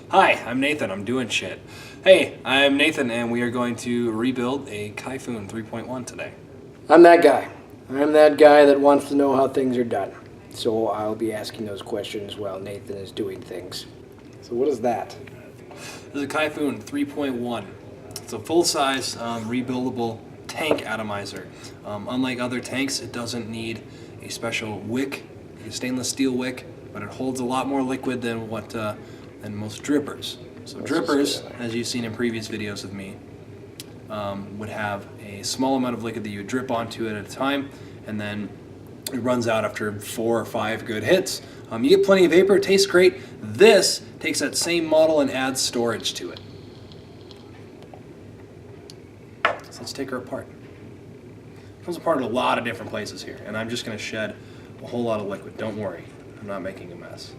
Hi, I'm Nathan. I'm doing shit. Hey, I'm Nathan, and we are going to rebuild a KayFUN 3.1 today. I'm that guy. I'm that guy that wants to know how things are done. So I'll be asking those questions while Nathan is doing things. So what is that? This is a KayFUN 3.1. It's a full-size, rebuildable tank atomizer. Unlike other tanks, it doesn't need a special wick, a stainless steel wick, but it holds a lot more liquid than than most drippers. So drippers, as you've seen in previous videos of me, would have a small amount of liquid that you would drip onto it at a time, and then it runs out after 4 or 5 good hits. You get plenty of vapor, it tastes great. This takes that same model and adds storage to it. So let's take her apart. It comes apart in a lot of different places here, and I'm just going to shed a whole lot of liquid. Don't worry, I'm not making a mess.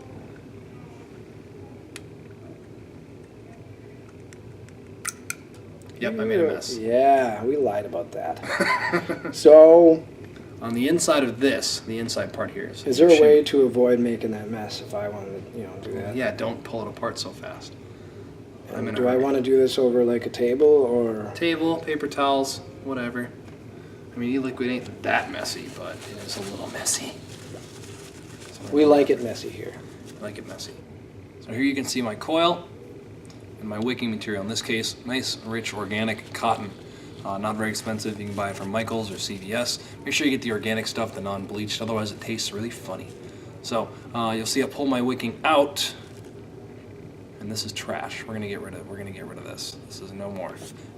Yep, I made a mess. Yeah, we lied about that. So, on the inside of this, the inside part here is there a way to avoid making that mess if I wanted to, do that? Yeah, don't pull it apart so fast. Do I want to do this over like a table or? Table, paper towels, whatever. I mean, e-liquid ain't that messy, but it is a little messy. So we like it messy here. I like it messy. So here you can see my coil and my wicking material. In this case, nice, rich, organic cotton. Not very expensive. You can buy it from Michael's or CVS. Make sure you get the organic stuff, the non-bleached, otherwise it tastes really funny. So you'll see I pull my wicking out, and this is trash. We're gonna get rid of this. This is no more.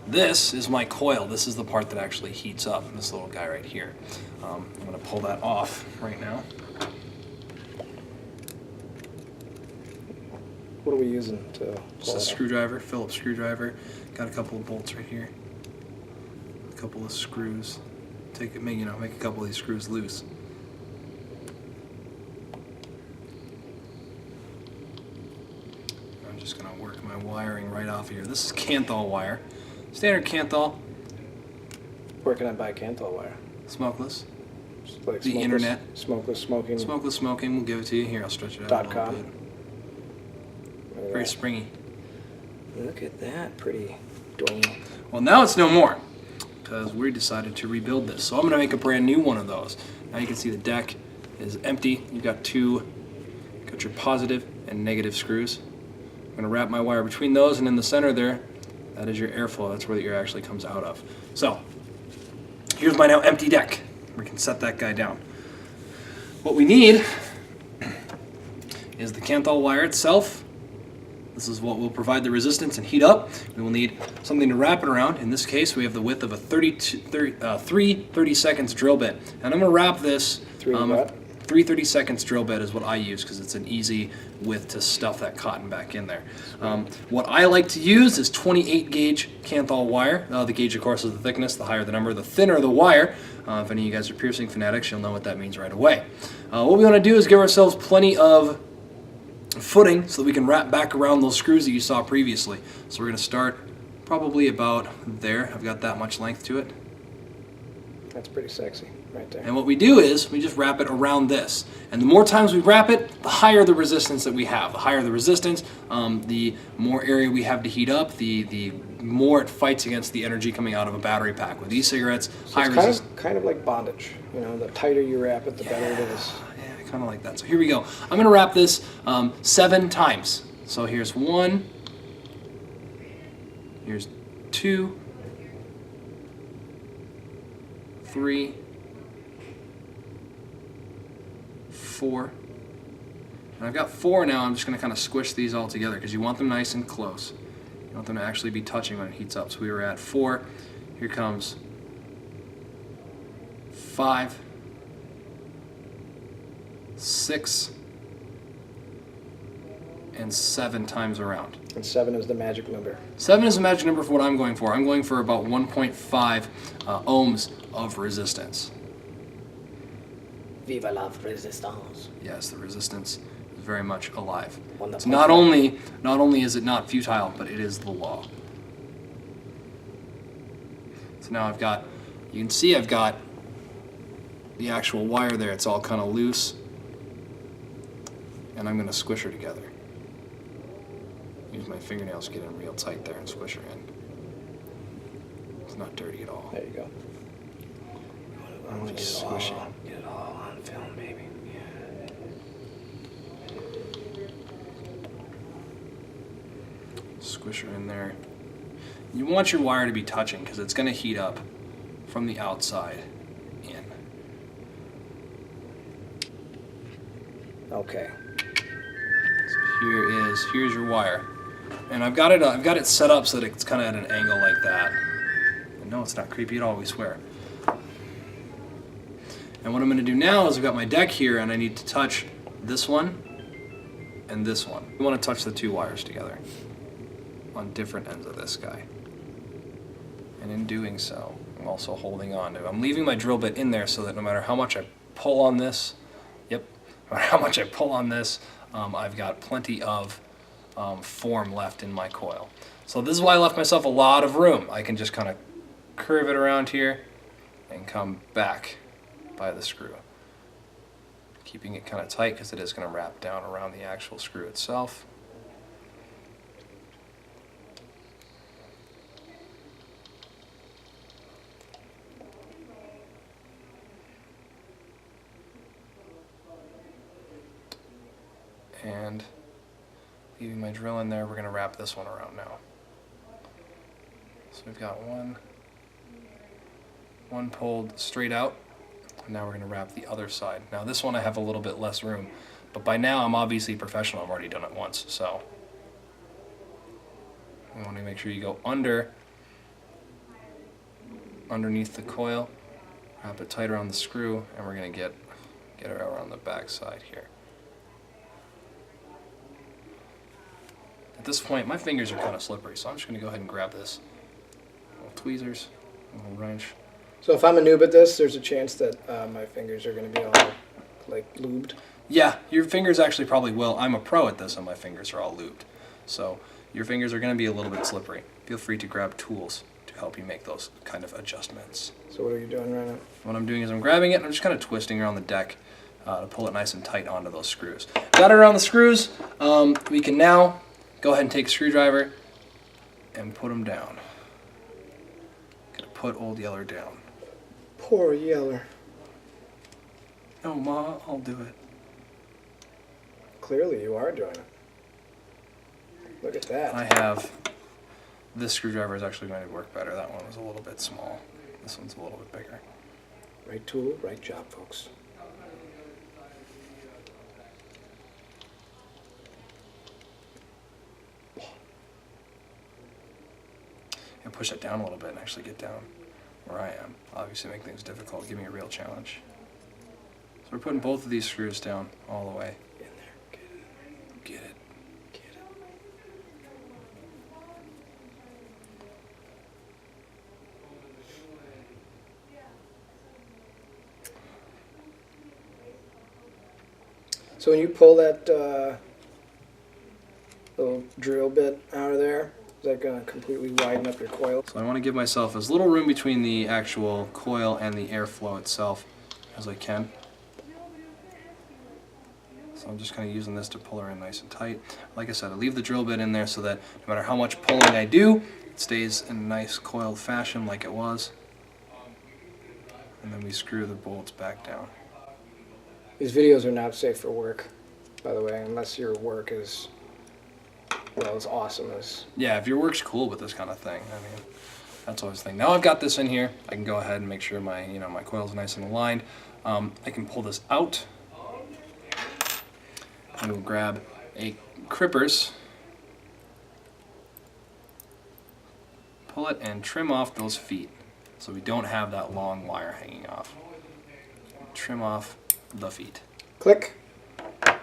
This is my coil. This is the part that actually heats up. This little guy right here. I'm gonna pull that off right now. What are we using to? Just a screwdriver, Phillips screwdriver. Got a couple of bolts right here. A couple of screws. Make a couple of these screws loose. I'm just gonna work my wiring right off here. This is Kanthal wire, standard Kanthal. Where can I buy Kanthal wire? Smokeless. Like the internet. Smokeless smoking. Smokeless smoking. We'll give it to you here. I'll stretch it out a little bit. Very springy. Look at that, pretty dwayne. Well, now it's no more, because we decided to rebuild this. So I'm going to make a brand new one of those. Now you can see the deck is empty. You've got your positive and negative screws. I'm going to wrap my wire between those, and in the center there, that is your airflow. That's where the air actually comes out of. So here's my now empty deck. We can set that guy down. What we need is the Kanthal wire itself. This is what will provide the resistance and heat up. We will need something to wrap it around. In this case, we have the width of a 3 30-seconds drill bit. And I'm going to wrap this. 3 30-seconds drill bit is what I use because it's an easy width to stuff that cotton back in there. What I like to use is 28 gauge Kanthal wire. The gauge, of course, is the thickness. The higher the number, the thinner the wire. If any of you guys are piercing fanatics, you'll know what that means right away. What we want to do is give ourselves plenty of footing so that we can wrap back around those screws that you saw previously. So we're going to start probably about there. I've got that much length to it. That's pretty sexy right there. And what we do is we just wrap it around this. And the more times we wrap it, the higher the resistance that we have. The higher the resistance, the more area we have to heat up, the more it fights against the energy coming out of a battery pack. With e-cigarettes, high resistance. Kind of like bondage. The tighter you wrap it, the better it is. Kind of like that. So here we go. I'm going to wrap this 7 times. So here's 1, here's 2, 3, 4, and I've got 4 now. I'm just going to kind of squish these all together because you want them nice and close. You want them to actually be touching when it heats up. So we were at 4. Here comes 5, 6, and 7 times around. And 7 is the magic number. 7 is the magic number for what I'm going for. I'm going for about 1.5 ohms of resistance. Viva la resistance. Yes, the resistance is very much alive. So not only is it not futile, but it is the law. So now you can see I've got the actual wire there. It's all kind of loose. And I'm going to squish her together. my fingernails get in real tight there and squish her in. It's not dirty at all. There you go. I want to Just get it all on film, baby. Yeah. Squish her in there. You want your wire to be touching because it's going to heat up from the outside in. Okay. So here's your wire, and I've got it set up so that it's kind of at an angle like that. And no, it's not creepy at all. We swear. And what I'm going to do now is I've got my deck here, and I need to touch this one and this one. We want to touch the two wires together on different ends of this guy. And in doing so, I'm also holding on to it. I'm leaving my drill bit in there so that no matter how much I pull on this, no matter how much I pull on this, I've got plenty of form left in my coil. So this is why I left myself a lot of room. I can just kind of curve it around here and come back by the screw. Keeping it kind of tight because it is going to wrap down around the actual screw itself. And leaving my drill in there, we're going to wrap this one around now. So we've got one pulled straight out, and now we're going to wrap the other side. Now this one I have a little bit less room, but by now I'm obviously professional. I've already done it once, so you want to make sure you go underneath the coil, wrap it tight around the screw, and we're going to get it around the back side here. At this point, my fingers are kind of slippery, so I'm just going to go ahead and grab this. Little tweezers, a little wrench. So if I'm a noob at this, there's a chance that my fingers are going to be all like lubed. Yeah, your fingers actually probably will. I'm a pro at this, and my fingers are all lubed. So your fingers are going to be a little bit slippery. Feel free to grab tools to help you make those kind of adjustments. So what are you doing right now? What I'm doing is I'm grabbing it, and I'm just kind of twisting around the deck to pull it nice and tight onto those screws. Got it around the screws. We can now go ahead and take a screwdriver and put them down. Gonna put Old Yeller down. Poor Yeller. No, Ma, I'll do it. Clearly you are doing it. Look at that. I have, this screwdriver is actually going to work better. That one was a little bit small. This one's a little bit bigger. Right tool, right job, folks. And push it down a little bit and actually get down where I am. Obviously make things difficult, give me a real challenge. So we're putting both of these screws down all the way. In there, Get it. get it. So when you pull that little drill bit out of there, is that going to completely widen up your coil? So I want to give myself as little room between the actual coil and the airflow itself as I can. So I'm just kind of using this to pull her in nice and tight. Like I said, I leave the drill bit in there so that no matter how much pulling I do, it stays in a nice coiled fashion like it was. And then we screw the bolts back down. These videos are not safe for work, by the way, unless your work is, well, as awesome as... Yeah, if your work's cool with this kind of thing, I mean, that's always the thing. Now I've got this in here, I can go ahead and make sure my, my coil's nice and aligned. I can pull this out. And we'll grab a crippers, pull it and trim off those feet so we don't have that long wire hanging off. Trim off the feet. Click.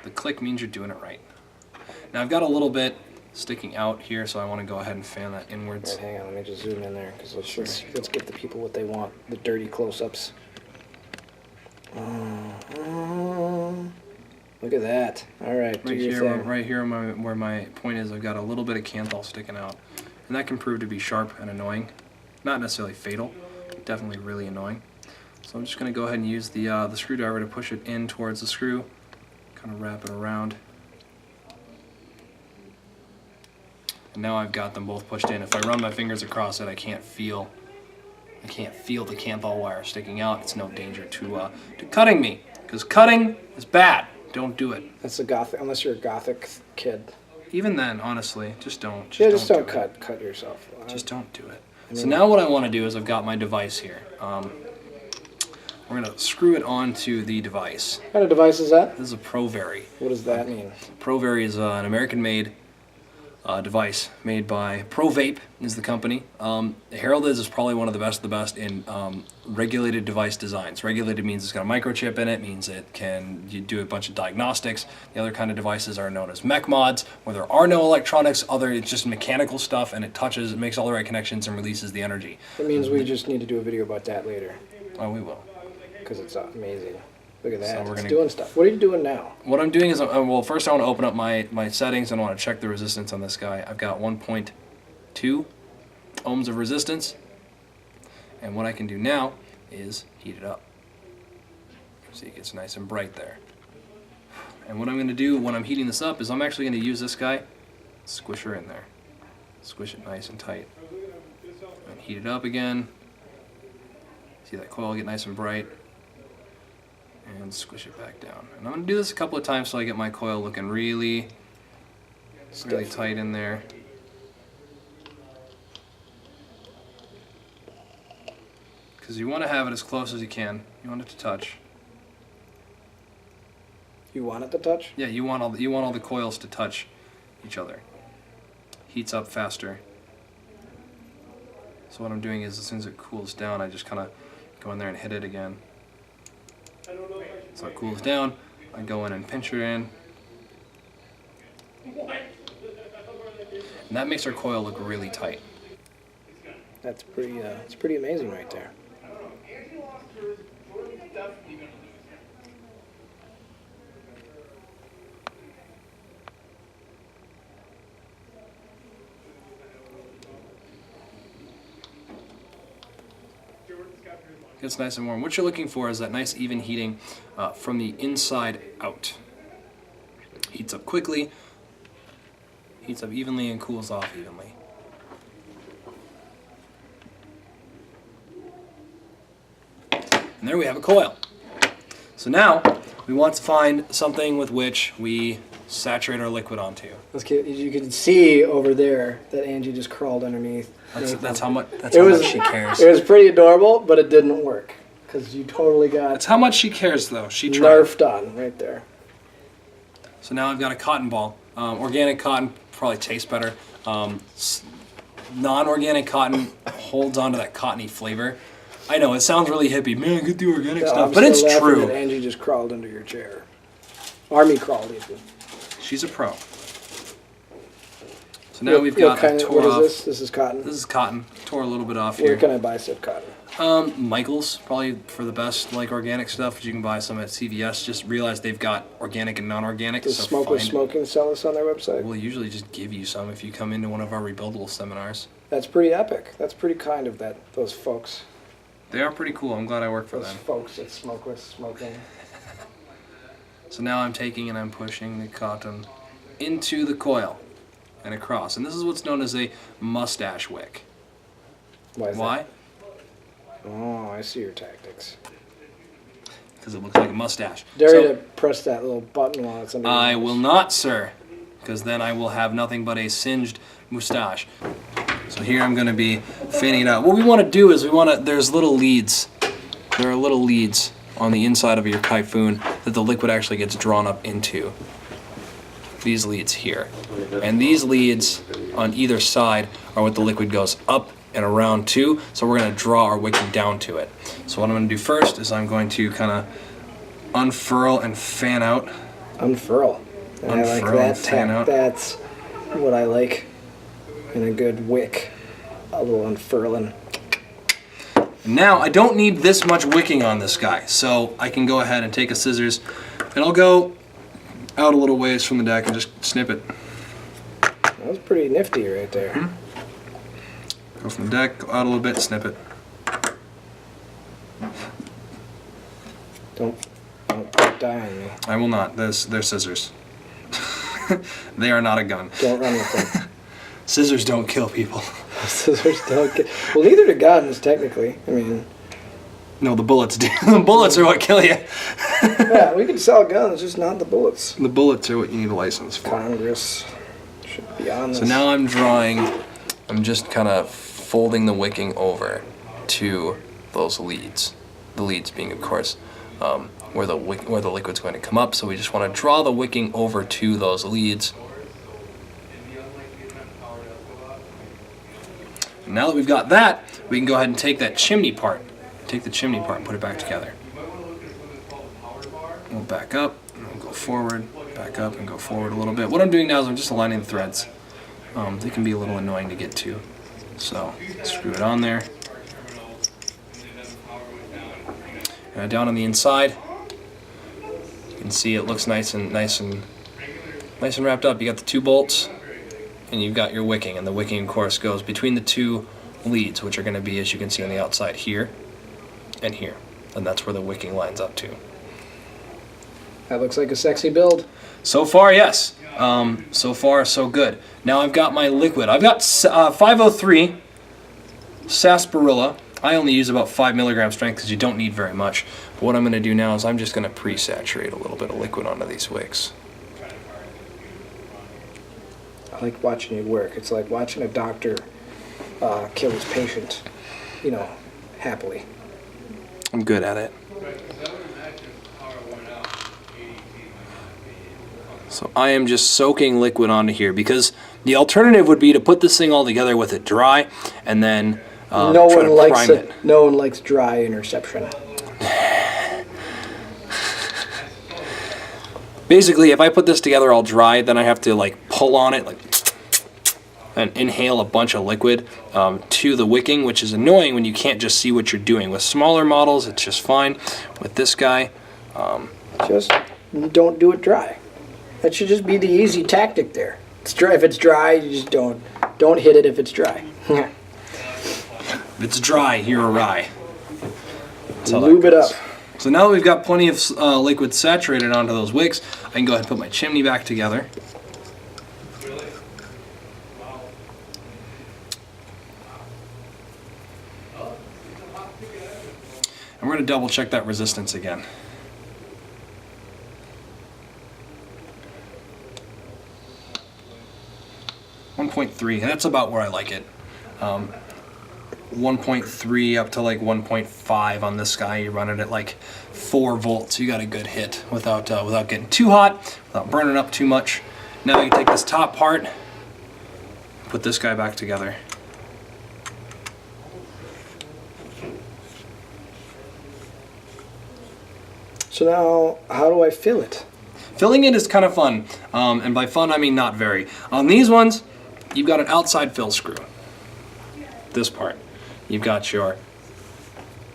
The click means you're doing it right. Now I've got a little bit sticking out here, so I want to go ahead and fan that inwards. Right, hang on, let me just zoom in there, because let's give the people what they want, the dirty close-ups. Look at that. All right, do your thing. Right here where my point is, I've got a little bit of canthal sticking out. And that can prove to be sharp and annoying. Not necessarily fatal, but definitely really annoying. So I'm just going to go ahead and use the screwdriver to push it in towards the screw. Kind of wrap it around. And now I've got them both pushed in. If I run my fingers across it, I can't feel the Kanthal wire sticking out. It's no danger to cutting me, because cutting is bad. Don't do it. That's the gothic, unless you're a gothic kid. Even then, honestly, just don't. Just don't cut yourself. Just don't do it. So now what I want to do is I've got my device here. We're going to screw it onto the device. What kind of device is that? This is a ProVary. What does that mean? ProVary is an American-made device made by ProVape is the company. Herald is probably one of the best in regulated device designs. Regulated means it's got a microchip in it, means it can you do a bunch of diagnostics. The other kind of devices are known as mech mods, where there are no electronics, it's just mechanical stuff, and it makes all the right connections and releases the energy. That means we just need to do a video about that later. Oh, we will. Because it's amazing. Look at that. So It's doing stuff. What are you doing now? What I'm doing is, well, first I want to open up my settings and I want to check the resistance on this guy. I've got 1.2 ohms of resistance. And what I can do now is heat it up. See, it gets nice and bright there. And what I'm going to do when I'm heating this up is I'm actually going to use this guy, squish her in there. Squish it nice and tight. And heat it up again. See that coil get nice and bright. And squish it back down. And I'm going to do this a couple of times so I get my coil looking really tight in there. Because you want to have it as close as you can. You want it to touch. You want it to touch? Yeah, you want all the coils to touch each other. Heats up faster. So what I'm doing is, as soon as it cools down, I just kind of go in there and hit it again. So it cools down, I go in and pinch her in. And that makes our coil look really tight. That's pretty, it's pretty amazing right there. Gets nice and warm. What you're looking for is that nice even heating from the inside out. Heats up quickly, heats up evenly, and cools off evenly. And there we have a coil. So now we want to find something with which we saturate our liquid onto. You can see over there that Angie just crawled underneath. That's how much she cares. It was pretty adorable, but it didn't work because you totally got. That's how much she cares, though. She tried. Nerfed on right there. So now I've got a cotton ball. Organic cotton probably tastes better. Non-organic cotton holds onto that cottony flavor. I know it sounds really hippie, man. Get the organic stuff, but it's true. That Angie just crawled under your chair. Army crawled even. She's a pro. So now we've got what is this? This is cotton. This is cotton. Tore a little bit off Where here. can I buy said cotton? Michael's probably for the best organic stuff. But you can buy some at CVS. Just realize they've got organic and non-organic. Does Smokeless Smoking sell this on their website? We'll usually just give you some if you come into one of our rebuildable seminars. That's pretty epic. That's pretty kind of those folks. They are pretty cool. I'm glad I work for them. Those folks at Smokeless Smoking. So now I'm taking and I'm pushing the cotton into the coil and across. And this is what's known as a mustache wick. Why? Oh, I see your tactics. Because it looks like a mustache. Dare you to press that little button while it's under. I will not, sir. Because then I will have nothing but a singed mustache. So here I'm going to be fanning it out. What we want to do is there's little leads. There are little leads on the inside of your KayFUN that the liquid actually gets drawn up into. These leads here. And these leads on either side are what the liquid goes up and around to. So we're going to draw our wicking down to it. So what I'm going to do first is I'm going to kind of unfurl and fan out. Unfurl. Unfurl and fan out. That's what I like in a good wick. A little unfurling. Now, I don't need this much wicking on this guy, so I can go ahead and take a scissors, and I'll go out a little ways from the deck and just snip it. That was pretty nifty right there. Mm-hmm. Go from the deck, go out a little bit, snip it. Don't die on me. I will not. They're scissors. They are not a gun. Don't run with them. Scissors don't kill people. Scissors don't get... Well, neither do guns, technically. I mean... No, the bullets do. The bullets are what kill you. Yeah, we can sell guns, just not the bullets. The bullets are what you need a license for. Congress should be on this. So now I'm just kind of folding the wicking over to those leads. The leads being, of course, where the liquid's going to come up. So we just want to draw the wicking over to those leads. Now that we've got that, we can go ahead and take that chimney part. Take the chimney part and put it back together. We'll back up, and we'll go forward, back up, and go forward a little bit. What I'm doing now is I'm just aligning the threads. They can be a little annoying to get to. So, screw it on there. Down on the inside, you can see it looks nice and wrapped up. You got the 2 bolts, and you've got your wicking, and the wicking, of course, goes between the 2 leads, which are going to be, as you can see on the outside, here and here, and that's where the wicking lines up to. That looks like a sexy build. So far, yes. So far, so good. Now I've got my liquid. I've got 503 sarsaparilla. I only use about 5 milligram strength because you don't need very much. But what I'm going to do now is I'm just going to pre-saturate a little bit of liquid onto these wicks. I like watching you work. It's like watching a doctor kill his patient, you know, happily. I'm good at it. So I am just soaking liquid onto here because the alternative would be to put this thing all together with it dry and then try to prime it. No one likes dry interception. Basically, if I put this together all dry, then I have to like pull on it like and inhale a bunch of liquid to the wicking, which is annoying when you can't just see what you're doing. With smaller models, it's just fine. With this guy, just don't do it dry. That should just be the easy tactic there. It's dry. If it's dry, you just don't hit it if it's dry. If it's dry, you're awry. Lube it up. So now that we've got plenty of liquid saturated onto those wicks, I can go ahead and put my chimney back together. And we're going to double check that resistance again. 1.3, and that's about where I like it. 1.3 up to like 1.5 on this guy. You run it at like 4 volts. You got a good hit without getting too hot, without burning up too much. Now you take this top part, put this guy back together. So now, how do I fill it? Filling it is kind of fun, and by fun I mean not very. On these ones, you've got an outside fill screw. This part. You've got your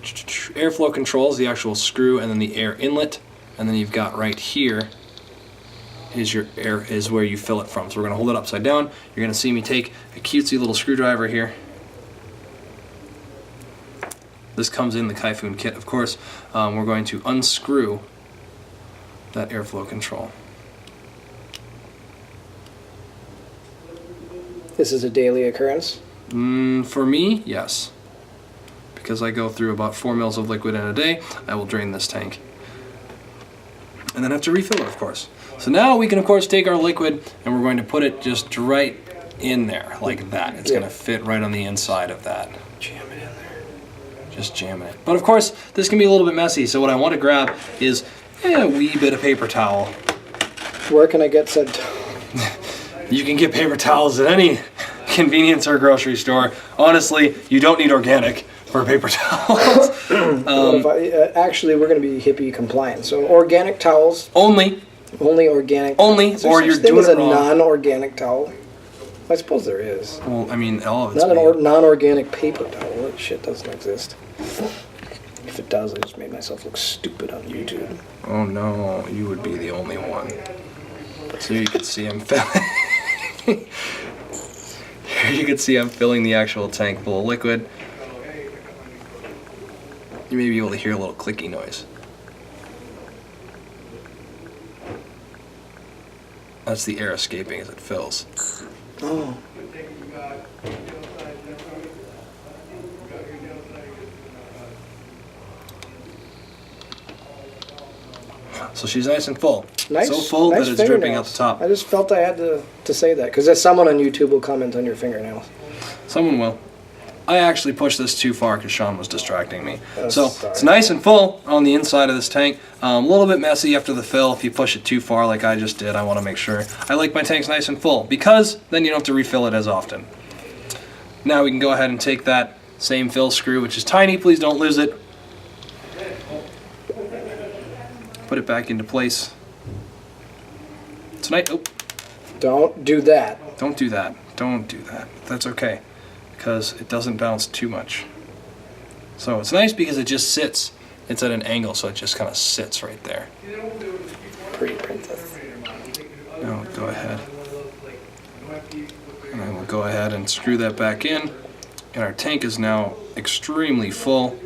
airflow controls, the actual screw, and then the air inlet, and then you've got right here is your air, is where you fill it from. So we're going to hold it upside down. You're going to see me take a cutesy little screwdriver here. This comes in the KayFUN kit, of course. We're going to unscrew that airflow control. This is a daily occurrence? For me, yes. Because I go through about 4 mils of liquid in a day, I will drain this tank. And then have to refill it, of course. So now we can, of course, take our liquid and we're going to put it just right in there, like that. It's going to fit right on the inside of that. Jam it in there. Just jamming it. But of course, this can be a little bit messy, so what I want to grab is a wee bit of paper towel. Where can I get said? You can get paper towels at any convenience or grocery store. Honestly, you don't need organic for paper towels. Actually, we're going to be hippie compliant. So organic towels. Only organic. Only, or you're doing it wrong. A non-organic towel. I suppose there is. Well, I mean, all of it's not an non-organic paper towel. That shit doesn't exist. If it does, I just made myself look stupid on YouTube. Oh no, you would be the only one. So you can see I'm filling. You can see I'm filling the actual tank full of liquid. You may be able to hear a little clicky noise. That's the air escaping as it fills. Oh. So she's nice and full. Nice, so full nice that it's dripping out the top. I just felt I had to say that because someone on YouTube will comment on your fingernails. Someone will. I actually pushed this too far because Sean was distracting me. So sorry. it's nice and full on the inside of this tank. A little bit messy after the fill. If you push it too far like I just did, I want to make sure. I like my tanks nice and full because then you don't have to refill it as often. Now we can go ahead and take that same fill screw, which is tiny. Please don't lose it. Put it back into place. Tonight, oh. Don't do that. Don't do that. Don't do that. That's okay, because it doesn't bounce too much. So it's nice because it just sits. It's at an angle, so it just kind of sits right there. Pretty princess. Now go ahead. And I will go ahead and screw that back in. And our tank is now extremely full.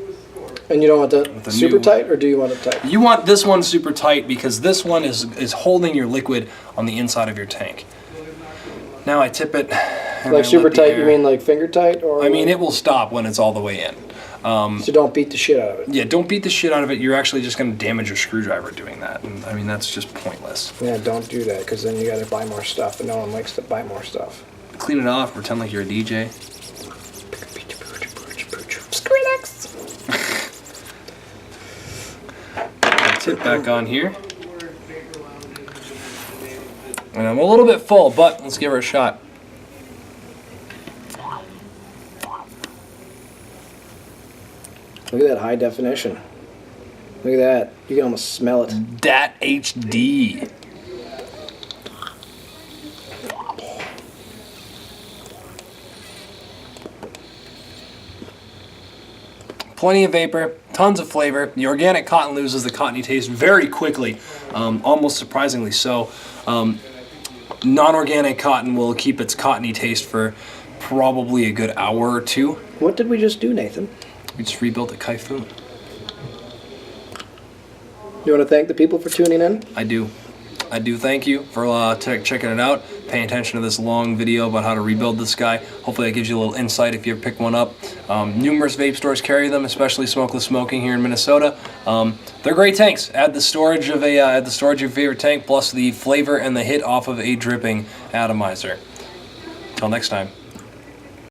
And you don't want that super tight, or do you want it tight? You want this one super tight because this one is holding your liquid on the inside of your tank. Now I tip it. Like super tight, you mean like finger tight? Or I mean, it will stop when it's all the way in. So don't beat the shit out of it. Yeah, don't beat the shit out of it. You're actually just going to damage your screwdriver doing that. And I mean, that's just pointless. Yeah, don't do that, because then you got to buy more stuff, and no one likes to buy more stuff. Clean it off, pretend like you're a DJ. Skrillex! Tip back on here. And I'm a little bit full, but let's give her a shot. Look at that high definition. Look at that. You can almost smell it. Dat HD. Plenty of vapor, tons of flavor. The organic cotton loses the cottony taste very quickly, almost surprisingly so. Non-organic cotton will keep its cottony taste for probably a good hour or two. What did we just do, Nathan? We just rebuilt the KayFUN. You want to thank the people for tuning in? I do. I do thank you for checking it out, paying attention to this long video about how to rebuild this guy. Hopefully that gives you a little insight if you ever pick one up. Numerous vape stores carry them, especially Smokeless Smoking here in Minnesota. They're great tanks. Add the storage of your favorite tank plus the flavor and the hit off of a dripping atomizer. Till next time.